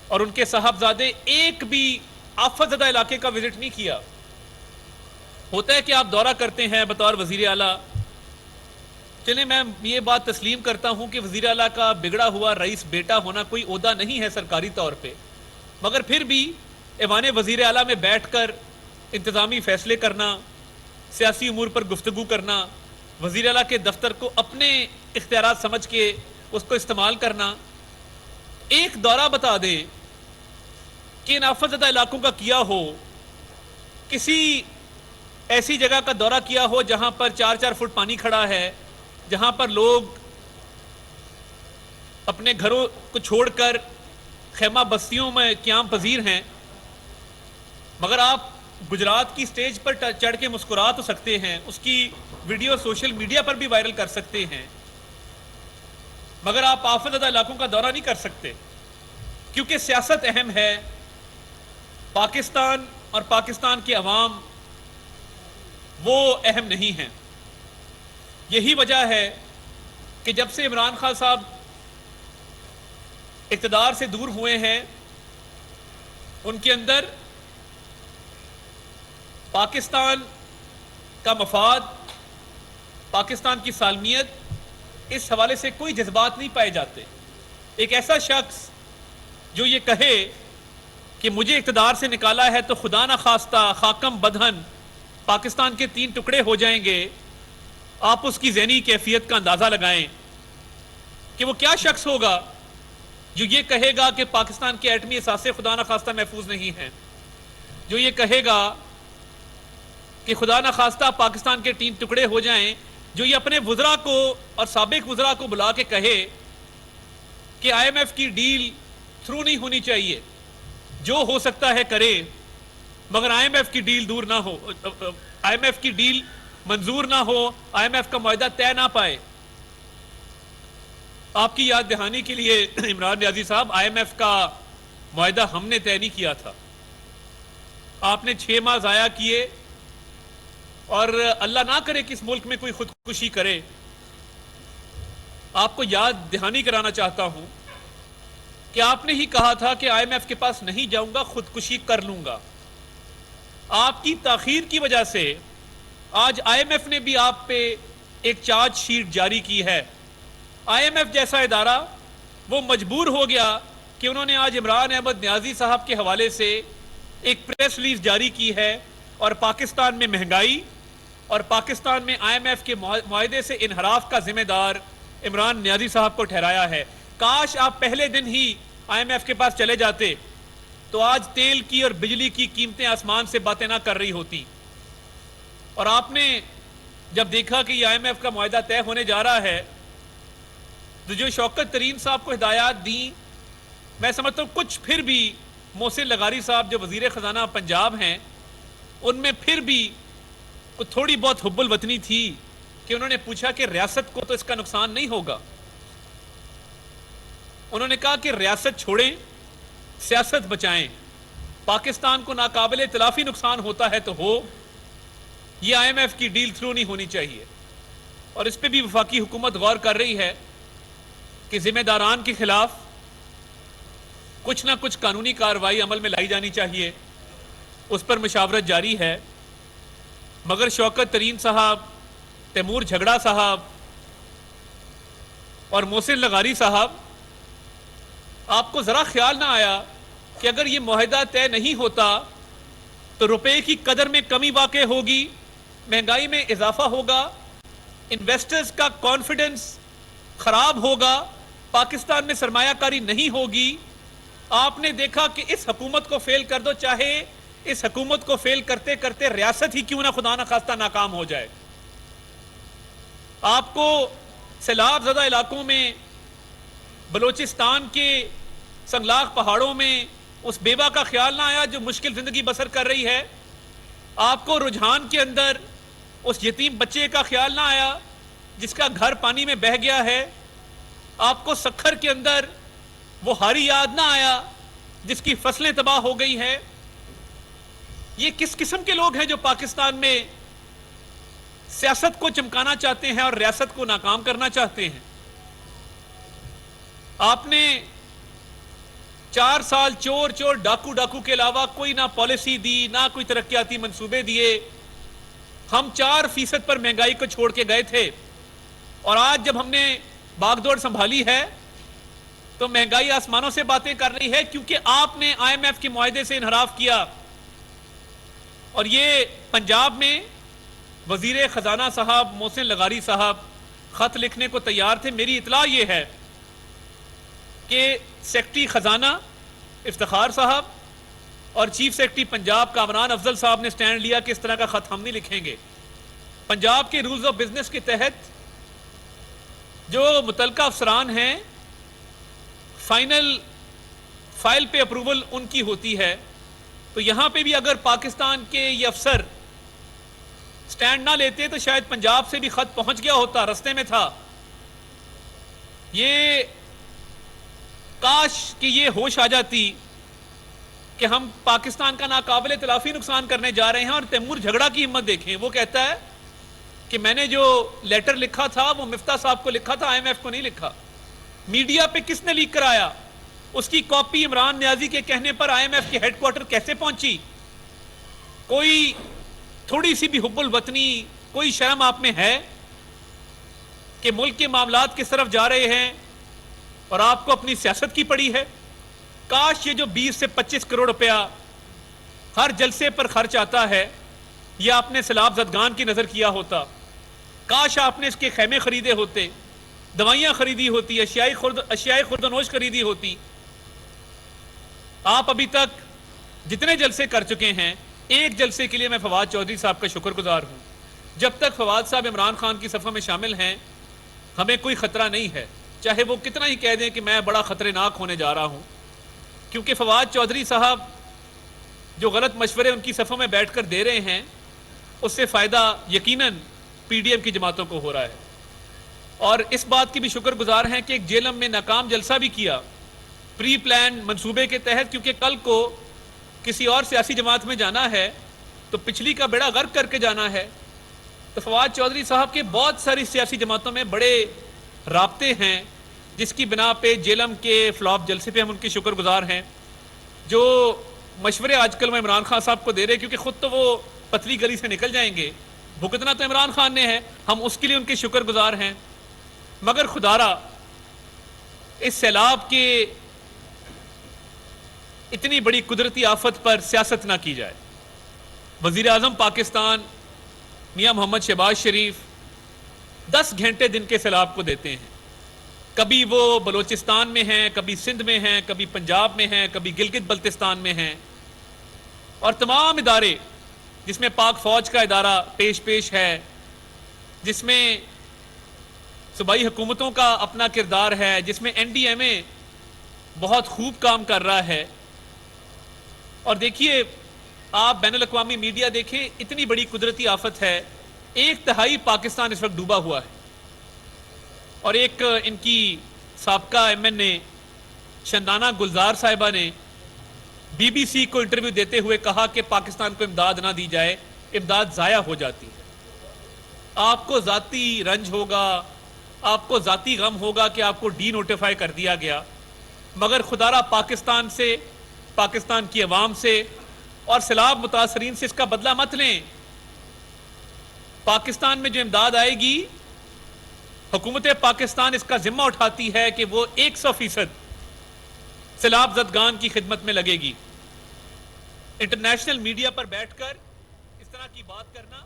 اور ان کے صاحبزادے ایک بھی آفت زدہ علاقے کا وزٹ نہیں کیا. ہوتا ہے کہ آپ دورہ کرتے ہیں بطور وزیر اعلیٰ. چلیں میں یہ بات تسلیم کرتا ہوں کہ وزیر اعلیٰ کا بگڑا ہوا رئیس بیٹا ہونا کوئی عہدہ نہیں ہے سرکاری طور پہ، مگر پھر بھی ایوان وزیر اعلیٰ میں بیٹھ کر انتظامی فیصلے کرنا، سیاسی امور پر گفتگو کرنا، وزیر اعلیٰ کے دفتر کو اپنے اختیارات سمجھ کے اس کو استعمال کرنا. ایک دورہ بتا دے کہ ان آفت زدہ علاقوں کا کیا ہو، کسی ایسی جگہ کا دورہ کیا ہو جہاں پر 4-4 فٹ پانی کھڑا ہے، جہاں پر لوگ اپنے گھروں کو چھوڑ کر خیمہ بستیوں میں قیام پذیر ہیں. مگر آپ گجرات کی سٹیج پر چڑھ کے مسکرا تو سکتے ہیں، اس کی ویڈیو سوشل میڈیا پر بھی وائرل کر سکتے ہیں، مگر آپ آفت زدہ علاقوں کا دورہ نہیں کر سکتے، کیونکہ سیاست اہم ہے. پاکستان اور پاکستان کے عوام وہ اہم نہیں ہیں. یہی وجہ ہے کہ جب سے عمران خان صاحب اقتدار سے دور ہوئے ہیں، ان کے اندر پاکستان کا مفاد، پاکستان کی سالمیت، اس حوالے سے کوئی جذبات نہیں پائے جاتے. ایک ایسا شخص جو یہ کہے کہ مجھے اقتدار سے نکالا ہے تو خدا نہ خواستہ خاکم بدہن پاکستان کے 3 ٹکڑے ہو جائیں گے، آپ اس کی ذہنی کیفیت کا اندازہ لگائیں کہ وہ کیا شخص ہوگا جو یہ کہے گا کہ پاکستان کے ایٹمی اثاثے خدا نہ خواستہ محفوظ نہیں ہیں، جو یہ کہے گا کہ خدا نہ خواستہ پاکستان کے 3 ٹکڑے ہو جائیں، جو یہ اپنے وزراء کو اور سابق وزراء کو بلا کے کہے کہ آئی ایم ایف کی ڈیل تھرو نہیں ہونی چاہیے، جو ہو سکتا ہے کرے، مگر آئی ایم ایف کی ڈیل دور نہ ہو، آئی ایم ایف کی ڈیل منظور نہ ہو، آئی ایم ایف کا معاہدہ طے نہ پائے. آپ کی یاد دہانی کے لیے عمران نیازی صاحب، آئی ایم ایف کا معاہدہ ہم نے طے نہیں کیا تھا. آپ نے 6 ماہ ضائع کیے، اور اللہ نہ کرے کہ اس ملک میں کوئی خودکشی کرے. آپ کو یاد دہانی کرانا چاہتا ہوں کہ آپ نے ہی کہا تھا کہ آئی ایم ایف کے پاس نہیں جاؤں گا، خودکشی کر لوں گا. آپ کی تاخیر کی وجہ سے آج آئی ایم ایف نے بھی آپ پہ ایک چارج شیٹ جاری کی ہے. آئی ایم ایف جیسا ادارہ وہ مجبور ہو گیا کہ انہوں نے آج عمران احمد نیازی صاحب کے حوالے سے ایک پریس ریلیز جاری کی ہے، اور پاکستان میں مہنگائی اور پاکستان میں آئی ایم ایف کے معاہدے سے انحراف کا ذمہ دار عمران نیازی صاحب کو ٹھہرایا ہے. کاش آپ پہلے دن ہی آئی ایم ایف کے پاس چلے جاتے تو آج تیل کی اور بجلی کی قیمتیں آسمان سے باتیں نہ کر رہی ہوتی. اور آپ نے جب دیکھا کہ یہ آئی ایم ایف کا معاہدہ طے ہونے جا رہا ہے تو جو شوکت ترین صاحب کو ہدایات دیں، میں سمجھتا ہوں کچھ پھر بھی محسن لغاری صاحب جو وزیر خزانہ پنجاب ہیں، ان میں پھر بھی تھوڑی بہت حب الوطنی تھی کہ انہوں نے پوچھا کہ ریاست کو تو اس کا نقصان نہیں ہوگا. انہوں نے کہا کہ ریاست چھوڑیں، سیاست بچائیں. پاکستان کو ناقابل تلافی نقصان ہوتا ہے تو ہو، یہ آئی ایم ایف کی ڈیل تھرو نہیں ہونی چاہیے. اور اس پہ بھی وفاقی حکومت غور کر رہی ہے کہ ذمہ داران کے خلاف کچھ نہ کچھ قانونی کارروائی عمل میں لائی جانی چاہیے، اس پر مشاورت جاری ہے. مگر شوکت ترین صاحب، تیمور جھگڑا صاحب اور محسن لغاری صاحب، آپ کو ذرا خیال نہ آیا کہ اگر یہ معاہدہ طے نہیں ہوتا تو روپے کی قدر میں کمی واقع ہوگی، مہنگائی میں اضافہ ہوگا، انویسٹرز کا کانفیڈنس خراب ہوگا، پاکستان میں سرمایہ کاری نہیں ہوگی. آپ نے دیکھا کہ اس حکومت کو فیل کر دو، چاہے اس حکومت کو فیل کرتے کرتے ریاست ہی کیوں نہ خدا نہ خواستہ ناکام ہو جائے. آپ کو سیلاب زدہ علاقوں میں، بلوچستان کے سنگلاخ پہاڑوں میں اس بیوہ کا خیال نہ آیا جو مشکل زندگی بسر کر رہی ہے. آپ کو رجحان کے اندر اس یتیم بچے کا خیال نہ آیا جس کا گھر پانی میں بہہ گیا ہے. آپ کو سکھر کے اندر وہ ہاری یاد نہ آیا جس کی فصلیں تباہ ہو گئی ہیں. یہ کس قسم کے لوگ ہیں جو پاکستان میں سیاست کو چمکانا چاہتے ہیں اور ریاست کو ناکام کرنا چاہتے ہیں؟ آپ نے 4 سال چور چور ڈاکو ڈاکو کے علاوہ کوئی نہ پالیسی دی، نہ کوئی ترقیاتی منصوبے دیے. ہم 4% پر مہنگائی کو چھوڑ کے گئے تھے، اور آج جب ہم نے باغ دوڑ سنبھالی ہے تو مہنگائی آسمانوں سے باتیں کر رہی ہے، کیونکہ آپ نے آئی ایم ایف کے معاہدے سے انحراف کیا. اور یہ پنجاب میں وزیر خزانہ صاحب محسن لغاری صاحب خط لکھنے کو تیار تھے. میری اطلاع یہ ہے کہ سیکرٹری خزانہ افتخار صاحب اور چیف سیکرٹری پنجاب کامران افضل صاحب نے سٹینڈ لیا کہ اس طرح کا خط ہم نہیں لکھیں گے. پنجاب کے رولز آف بزنس کے تحت جو متعلقہ افسران ہیں فائل پہ اپروول ان کی ہوتی ہے، تو یہاں پہ بھی اگر پاکستان کے یہ افسر سٹینڈ نہ لیتے تو شاید پنجاب سے بھی خط پہنچ گیا ہوتا، رستے میں تھا. یہ کاش کہ یہ ہوش آ جاتی کہ ہم پاکستان کا ناقابل تلافی نقصان کرنے جا رہے ہیں. اور تیمور جھگڑا کی ہمت دیکھیں، وہ کہتا ہے کہ میں نے جو لیٹر لکھا تھا وہ مفتاح صاحب کو لکھا تھا، آئی ایم ایف کو نہیں لکھا. میڈیا پہ کس نے لیک کرایا؟ اس کی کاپی عمران نیازی کے کہنے پر آئی ایم ایف کے ہیڈ کوارٹر کیسے پہنچی؟ کوئی تھوڑی سی بھی حب الوطنی، کوئی شرم آپ میں ہے کہ ملک کے معاملات کس طرف جا رہے ہیں اور آپ کو اپنی سیاست کی پڑی ہے؟ کاش یہ جو 20 سے 25 کروڑ روپیہ ہر جلسے پر خرچ آتا ہے یہ آپ نے سیلاب زدگان کی نظر کیا ہوتا. کاش آپ نے اس کے خیمے خریدے ہوتے، دوائیاں خریدی ہوتی، اشیاء خرد و نوش خریدی ہوتی. آپ ابھی تک جتنے جلسے کر چکے ہیں، ایک جلسے کے لیے میں فواد چودھری صاحب کا شکر گزار ہوں. جب تک فواد صاحب عمران خان کی صفوں میں شامل ہیں ہمیں کوئی خطرہ نہیں ہے، چاہے وہ کتنا ہی کہہ دیں کہ میں بڑا خطرناک ہونے جا رہا ہوں. کیونکہ فواد چودھری صاحب جو غلط مشورے ان کی صفوں میں بیٹھ کر دے رہے ہیں اس سے فائدہ یقیناً پی ڈی ایم کی جماعتوں کو ہو رہا ہے. اور اس بات کی بھی شکر گزار ہیں کہ ایک جیلم میں ناکام جلسہ بھی کیا پری پلان منصوبے کے تحت، کیونکہ کل کو کسی اور سیاسی جماعت میں جانا ہے تو پچھلی کا بیڑا غرق کر کے جانا ہے. تو فواد چودھری صاحب کے بہت ساری سیاسی جماعتوں میں بڑے رابطے ہیں، جس کی بنا پہ جیلم کے فلاپ جلسے پہ ہم ان کی شکر گزار ہیں. جو مشورے آج کل وہ عمران خان صاحب کو دے رہے، کیونکہ خود تو وہ پتلی گلی سے نکل جائیں گے، بھگتنا تو عمران خان نے ہے، ہم اس کے لیے ان کے شکر گزار ہیں. مگر خدارا اس سیلاب کے اتنی بڑی قدرتی آفت پر سیاست نہ کی جائے. وزیر اعظم پاکستان میاں محمد شہباز شریف 10 گھنٹے دن کے سیلاب کو دیتے ہیں. کبھی وہ بلوچستان میں ہیں، کبھی سندھ میں ہیں، کبھی پنجاب میں ہیں، کبھی گلگت بلتستان میں ہیں. اور تمام ادارے جس میں پاک فوج کا ادارہ پیش ہے، جس میں صوبائی حکومتوں کا اپنا کردار ہے، جس میں این ڈی ایم اے بہت خوب کام کر رہا ہے. اور دیکھیے آپ بین الاقوامی میڈیا دیکھیں، اتنی بڑی قدرتی آفت ہے، 1/3 پاکستان اس وقت ڈوبا ہوا ہے. اور ایک ان کی سابقہ ایم این اے شندانہ گلزار صاحبہ نے بی بی سی کو انٹرویو دیتے ہوئے کہا کہ پاکستان کو امداد نہ دی جائے، امداد ضائع ہو جاتی ہے. آپ کو ذاتی رنج ہوگا، آپ کو ذاتی غم ہوگا کہ آپ کو ڈی نوٹیفائی کر دیا گیا، مگر خدارہ پاکستان سے، پاکستان کی عوام سے اور سیلاب متاثرین سے اس کا بدلہ مت لیں. پاکستان میں جو امداد آئے گی، حکومت پاکستان اس کا ذمہ اٹھاتی ہے کہ وہ 100% سیلاب زدگان کی خدمت میں لگے گی. انٹرنیشنل میڈیا پر بیٹھ کر اس طرح کی بات کرنا